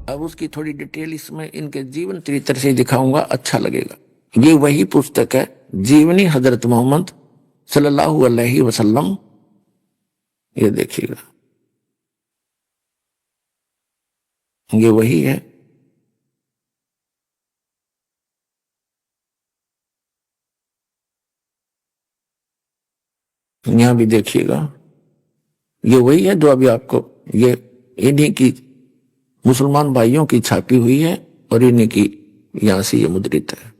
अब उसकी थोड़ी डिटेल इसमें इनके जीवन चरित्र से दिखाऊंगा, अच्छा लगेगा। ये वही पुस्तक है जीवनी हजरत मोहम्मद सल्लल्लाहु अलैहि वसल्लम। ये देखिएगा, ये वही है। यहां भी देखिएगा, ये वही है जो अभी आपको, ये इन्हीं की मुसलमान भाइयों की छापी हुई है और इन्हीं की यहां से ये मुद्रित है।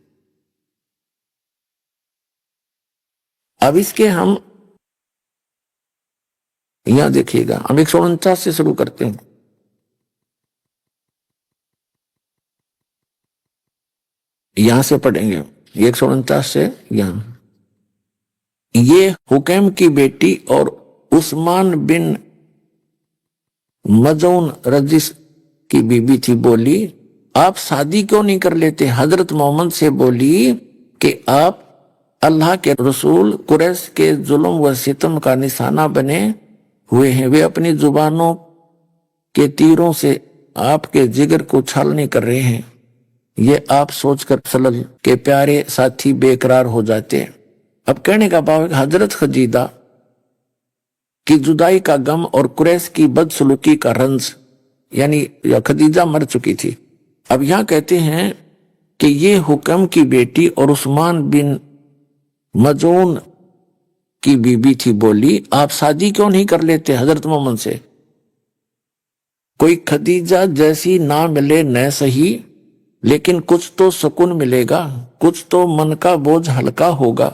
अब इसके हम यहां देखिएगा, हम 149 से शुरू करते हैं। यहां से पढ़ेंगे 149 से यहां। ये हुकैम की बेटी और उस्मान बिन मजून रजिस की बीबी थी, बोली आप शादी क्यों नहीं कर लेते। हजरत मोहम्मद से बोली कि आप अल्लाह के रसूल कुरैश के जुल्म व सितम का निशाना बने हुए हैं। वे अपनी जुबानों के तीरों से आपके जिगर को छालनी कर रहे हैं। ये आप सोचकर सल्लल्लाहु के प्यारे साथी बेकरार हो जाते हैं। अब कहने का भाव है हजरत खदीजा की जुदाई का गम और कुरैश की बदसलूकी का रंज, यानी खदीजा मर चुकी थी। अब यहां कहते हैं कि ये हुक्म की बेटी और उस्मान बिन मजून की बीबी थी, बोली आप शादी क्यों नहीं कर लेते हजरत मोहम्मद से। कोई खदीजा जैसी ना मिले न सही, लेकिन कुछ तो सुकून मिलेगा, कुछ तो मन का बोझ हल्का होगा।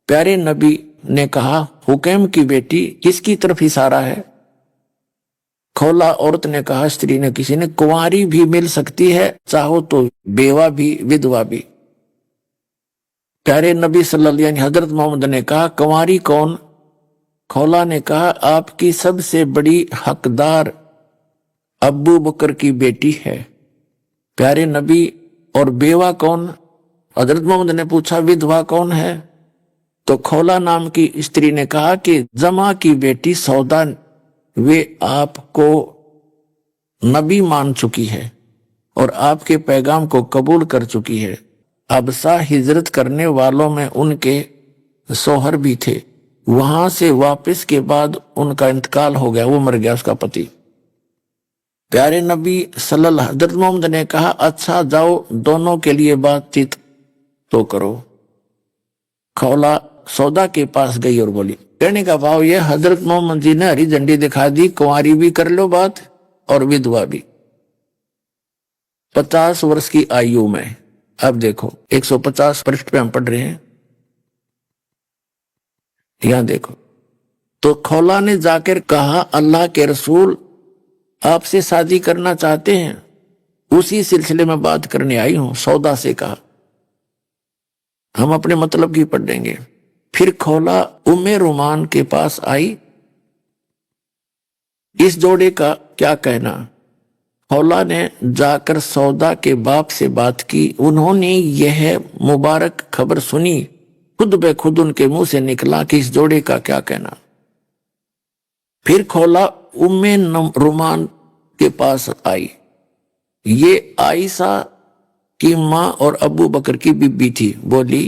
प्यारे नबी ने कहा हुकैम की बेटी किसकी तरफ इशारा है। खौला औरत ने कहा, स्त्री ने, किसी ने, कुंवारी भी मिल सकती है, चाहो तो बेवा भी, विधवा भी। प्यारे नबी सल्लल्लाहु अलैहि वसल्लम हजरत मोहम्मद ने कहा कुंवारी कौन। खौला ने कहा आपकी सबसे बड़ी हकदार अब्बू बकर की बेटी है। प्यारे नबी और बेवा कौन। हजरत मोहम्मद ने पूछा विधवा कौन है। तो खौला नाम की स्त्री ने कहा कि जमा की बेटी सौदा, वे आपको नबी मान चुकी है और आपके पैगाम को कबूल कर चुकी है। अबसा हिजरत करने वालों में उनके सोहर भी थे, वहां से वापस के बाद उनका इंतकाल हो गया, वो मर गया उसका पति। प्यारे नबी सल्लल्लाहु हजरत मोहम्मद ने कहा अच्छा जाओ दोनों के लिए बातचीत तो करो। खौला सौदा के पास गई और बोली, कहने का भाव यह हजरत मोहम्मद जी ने हरी झंडी दिखा दी, कुंवारी भी कर लो बात और विधवा भी, 50 वर्ष की आयु में। अब देखो 150 पृष्ठ पे हम पढ़ रहे हैं, यहां देखो। तो खौला ने जाकर कहा अल्लाह के रसूल आपसे शादी करना चाहते हैं, उसी सिलसिले में बात करने आई हूं। सौदा से कहा, हम अपने मतलब की पढ़ देंगे। फिर खौला उम्मे रुमान के पास आई, इस जोड़े का क्या कहना। खौला ने जाकर सौदा के बाप से बात की। उन्होंने यह मुबारक खबर सुनी, खुद बे खुद उनके मुंह से निकला कि इस जोड़े का क्या कहना। फिर खौला उम्मे रुमान के पास आई। ये आयशा की माँ और अबू बकर की बीबी थी, बोली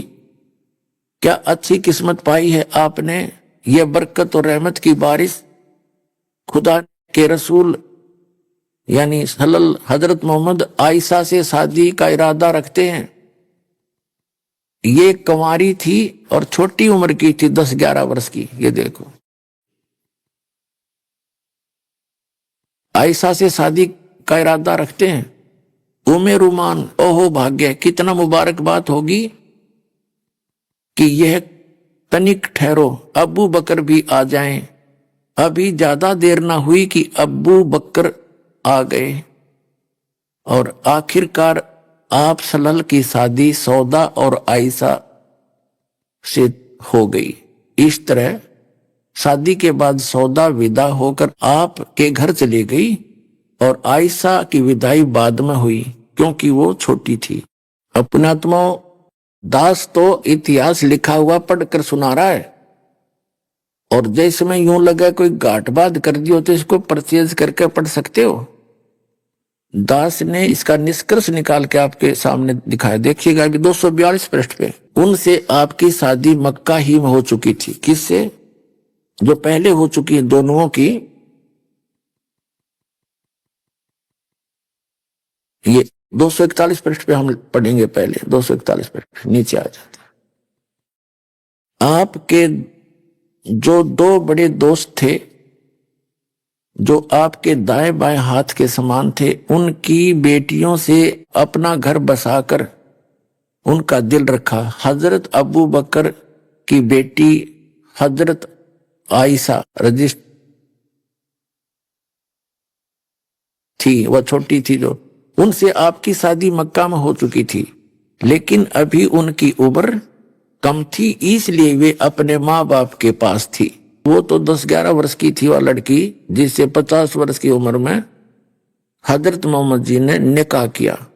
क्या अच्छी किस्मत पाई है आपने, यह बरकत और रहमत की बारिश खुदा के रसूल यानी हजरत मोहम्मद आयशा से शादी का इरादा रखते हैं। ये कुंवारी थी और छोटी उम्र की थी, 10-11 वर्ष की। ये देखो आयशा से शादी का इरादा रखते हैं। उमे रुमान, ओहो भाग्य, कितना मुबारक बात होगी कि यह तनिक ठहरो, अबू बकर भी आ जाएं। अभी ज्यादा देर ना हुई कि अबू बकर आ गए और आखिरकार आप सल्लल्लाहु की शादी सौदा और आयशा से हो गई। इस तरह शादी के बाद सौदा विदा होकर आप के घर चली गई और आयशा की विदाई बाद में हुई क्योंकि वो छोटी थी। अपनात्मा दास तो इतिहास लिखा हुआ पढ़कर सुना रहा है और जैसे में यूं लगा कोई गांठ बात कर दी हो तो इसको परचेज करके पढ़ सकते हो। दास ने इसका निष्कर्ष निकाल के आपके सामने दिखाया, देखिएगा अभी 242 पृष्ठ पे। उनसे आपकी शादी मक्का ही में हो चुकी थी। किससे? जो पहले हो चुकी है दोनों की। ये 241 पृष्ठ पे हम पढ़ेंगे पहले, 241 पृष्ठ नीचे आ जाते। आपके जो दो बड़े दोस्त थे, जो आपके दाएं बाएं हाथ के समान थे, उनकी बेटियों से अपना घर बसाकर उनका दिल रखा। हजरत अबू बकर की बेटी हजरत आयशा रजिस्ट थी, वह छोटी थी जो, उनसे आपकी शादी मक्का में हो चुकी थी, लेकिन अभी उनकी उम्र कम थी, इसलिए वे अपने माँ बाप के पास थी। वो तो 10-11 वर्ष की थी वह लड़की, जिससे 50 वर्ष की उम्र में हजरत मोहम्मद जी ने निकाह किया।